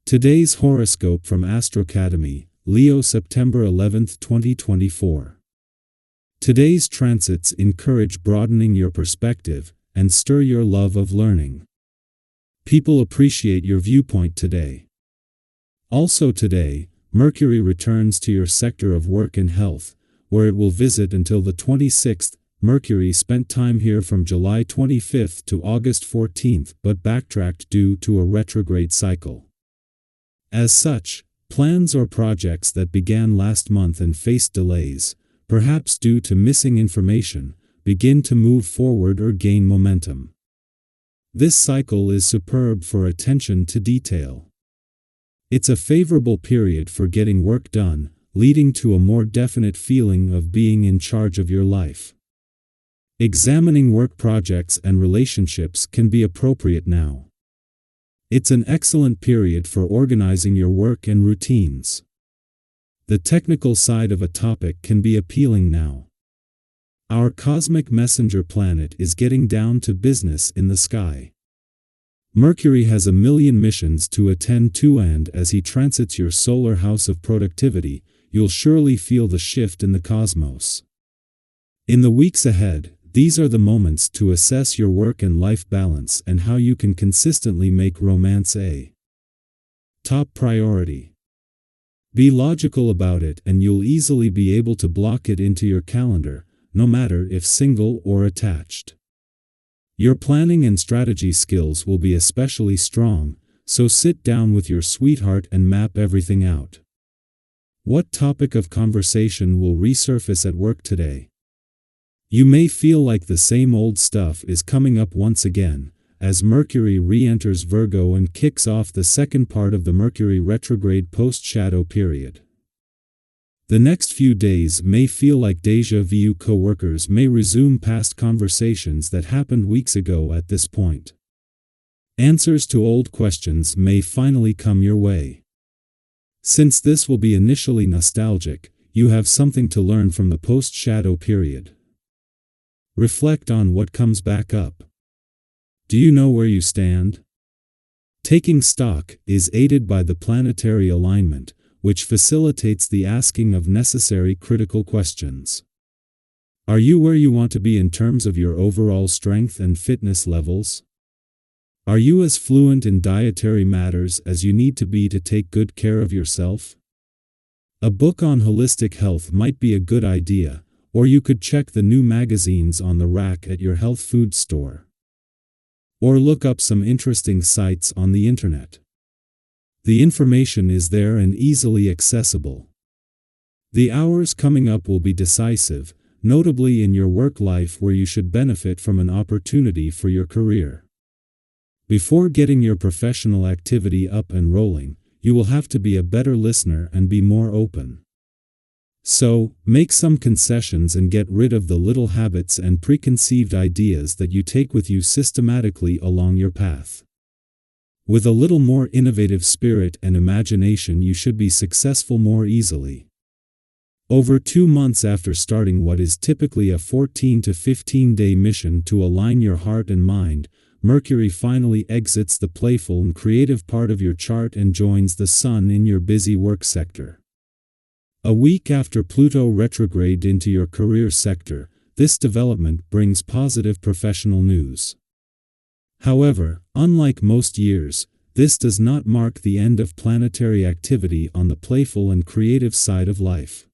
Today's horoscope from AstroCademy, Leo September 11, 2024. Today's transits encourage broadening your perspective and stir your love of learning. People appreciate your viewpoint today. Also today, Mercury returns to your sector of work and health, where it will visit until the 26th. Mercury spent time here from July 25th to August 14th but backtracked due to a retrograde cycle. As such, plans or projects that began last month and faced delays, perhaps due to missing information, begin to move forward or gain momentum. This cycle is superb for attention to detail. It's a favorable period for getting work done, leading to a more definite feeling of being in charge of your life. Examining work projects and relationships can be appropriate now. It's an excellent period for organizing your work and routines. The technical side of a topic can be appealing now. Our cosmic messenger planet is getting down to business in the sky. Mercury has a million missions to attend to, and as he transits your solar house of productivity, you'll surely feel the shift in the cosmos. In the weeks ahead, these are the moments to assess your work and life balance and how you can consistently make romance a top priority. Be logical about it and you'll easily be able to block it into your calendar, no matter if single or attached. Your planning and strategy skills will be especially strong, so sit down with your sweetheart and map everything out. What topic of conversation will resurface at work today? You may feel like the same old stuff is coming up once again, as Mercury re-enters Virgo and kicks off the second part of the Mercury retrograde post-shadow period. The next few days may feel like déjà vu. Coworkers may resume past conversations that happened weeks ago at this point. Answers to old questions may finally come your way. Since this will be initially nostalgic, you have something to learn from the post-shadow period. Reflect on what comes back up. Do you know where you stand? Taking stock is aided by the planetary alignment, which facilitates the asking of necessary critical questions. Are you where you want to be in terms of your overall strength and fitness levels? Are you as fluent in dietary matters as you need to be to take good care of yourself? A book on holistic health might be a good idea, or you could check the new magazines on the rack at your health food store. Or look up some interesting sites on the internet. The information is there and easily accessible. The hours coming up will be decisive, notably in your work life where you should benefit from an opportunity for your career. Before getting your professional activity up and rolling, you will have to be a better listener and be more open. So, make some concessions and get rid of the little habits and preconceived ideas that you take with you systematically along your path. With a little more innovative spirit and imagination, you should be successful more easily. Over 2 months after starting what is typically a 14 to 15-day mission to align your heart and mind, Mercury finally exits the playful and creative part of your chart and joins the Sun in your busy work sector. A week after Pluto retrograded into your career sector, this development brings positive professional news. However, unlike most years, this does not mark the end of planetary activity on the playful and creative side of life.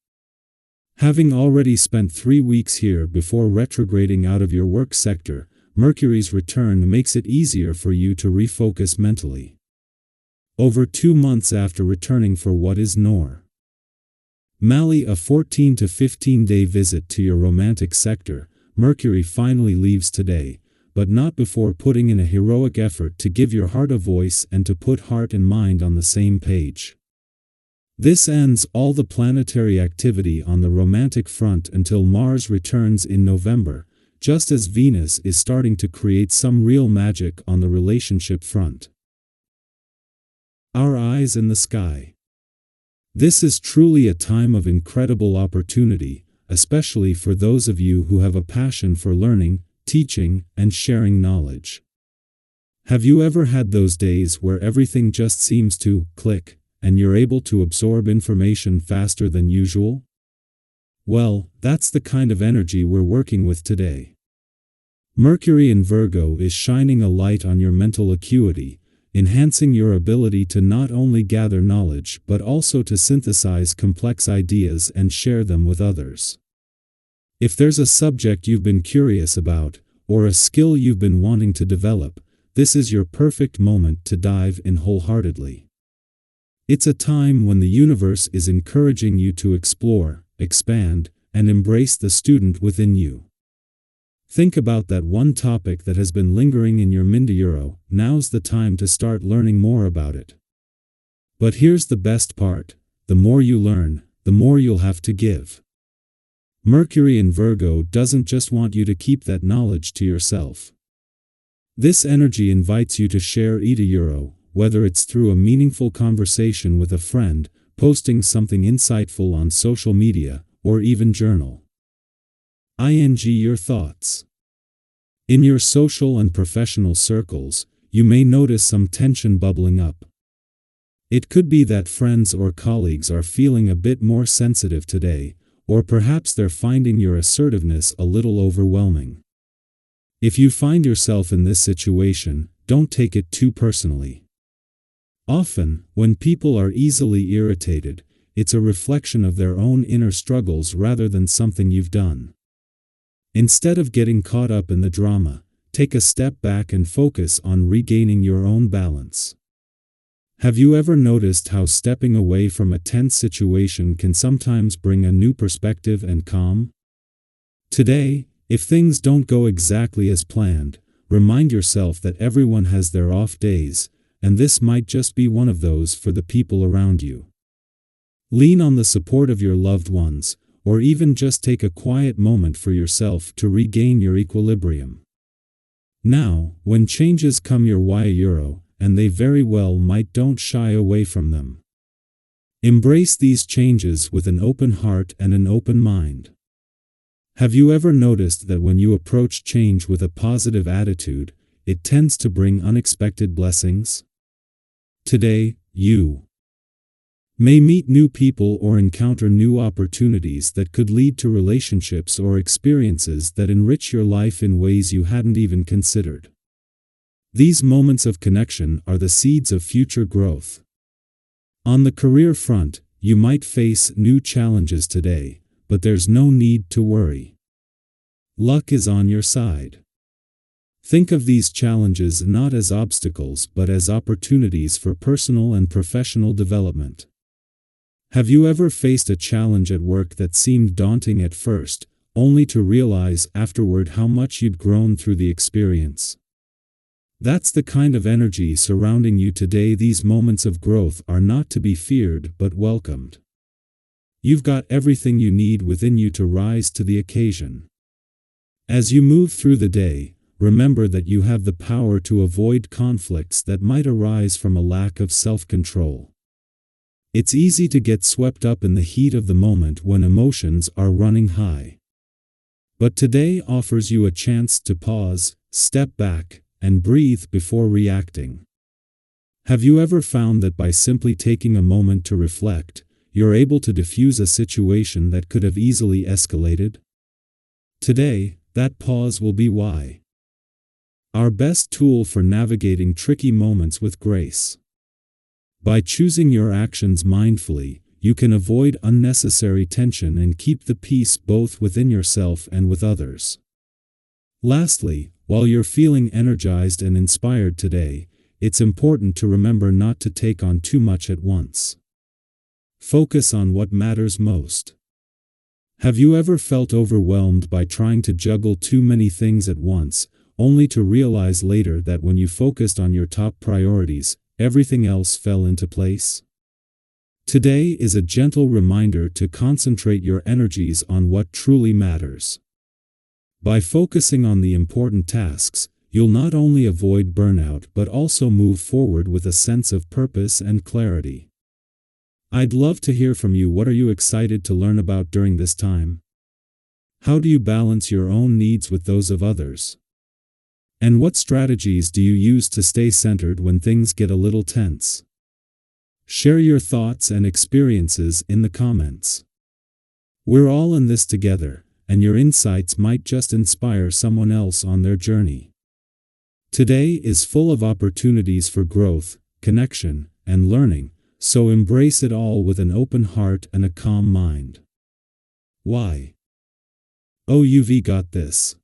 Having already spent 3 weeks here before retrograding out of your work sector, Mercury's return makes it easier for you to refocus mentally. Over 2 months after returning for what is normally a 14 to 15-day visit to your romantic sector, Mercury finally leaves today, but not before putting in a heroic effort to give your heart a voice and to put heart and mind on the same page. This ends all the planetary activity on the romantic front until Mars returns in November, just as Venus is starting to create some real magic on the relationship front. Our eyes in the sky. This is truly a time of incredible opportunity, especially for those of you who have a passion for learning, teaching, and sharing knowledge. Have you ever had those days where everything just seems to click, and you're able to absorb information faster than usual? Well, that's the kind of energy we're working with today. Mercury in Virgo is shining a light on your mental acuity, enhancing your ability to not only gather knowledge but also to synthesize complex ideas and share them with others. If there's a subject you've been curious about, or a skill you've been wanting to develop, this is your perfect moment to dive in wholeheartedly. It's a time when the universe is encouraging you to explore, expand, and embrace the student within you. Think about that one topic that has been lingering in your mind. Now's the time to start learning more about it. But here's the best part: the more you learn, the more you'll have to give. Mercury in Virgo doesn't just want you to keep that knowledge to yourself. This energy invites you to share it, whether it's through a meaningful conversation with a friend, posting something insightful on social media, or even journal. Your thoughts. In your social and professional circles, you may notice some tension bubbling up. It could be that friends or colleagues are feeling a bit more sensitive today, or perhaps they're finding your assertiveness a little overwhelming. If you find yourself in this situation, don't take it too personally. Often, when people are easily irritated, it's a reflection of their own inner struggles rather than something you've done. Instead of getting caught up in the drama, take a step back and focus on regaining your own balance. Have you ever noticed how stepping away from a tense situation can sometimes bring a new perspective and calm? Today, if things don't go exactly as planned, remind yourself that everyone has their off days, and this might just be one of those for the people around you. Lean on the support of your loved ones, or even just take a quiet moment for yourself to regain your equilibrium. Now, when changes come your way, and they very well might, don't shy away from them. Embrace these changes with an open heart and an open mind. Have you ever noticed that when you approach change with a positive attitude, it tends to bring unexpected blessings? Today, you may meet new people or encounter new opportunities that could lead to relationships or experiences that enrich your life in ways you hadn't even considered. These moments of connection are the seeds of future growth. On the career front, you might face new challenges today, but there's no need to worry. Luck is on your side. Think of these challenges not as obstacles but as opportunities for personal and professional development. Have you ever faced a challenge at work that seemed daunting at first, only to realize afterward how much you'd grown through the experience? That's the kind of energy surrounding you today. These moments of growth are not to be feared but welcomed. You've got everything you need within you to rise to the occasion. As you move through the day, remember that you have the power to avoid conflicts that might arise from a lack of self-control. It's easy to get swept up in the heat of the moment when emotions are running high. But today offers you a chance to pause, step back, and breathe before reacting. Have you ever found that by simply taking a moment to reflect, you're able to diffuse a situation that could have easily escalated? Today, that pause will be why. Our best tool for navigating tricky moments with grace. By choosing your actions mindfully, you can avoid unnecessary tension and keep the peace both within yourself and with others. Lastly, while you're feeling energized and inspired today, it's important to remember not to take on too much at once. Focus on what matters most. Have you ever felt overwhelmed by trying to juggle too many things at once, only to realize later that when you focused on your top priorities, everything else fell into place? Today is a gentle reminder to concentrate your energies on what truly matters. By focusing on the important tasks, you'll not only avoid burnout but also move forward with a sense of purpose and clarity. I'd love to hear from you. What are you excited to learn about during this time? How do you balance your own needs with those of others? And what strategies do you use to stay centered when things get a little tense? Share your thoughts and experiences in the comments. We're all in this together, and your insights might just inspire someone else on their journey. Today is full of opportunities for growth, connection, and learning, so embrace it all with an open heart and a calm mind. Why? Oh, you've got this.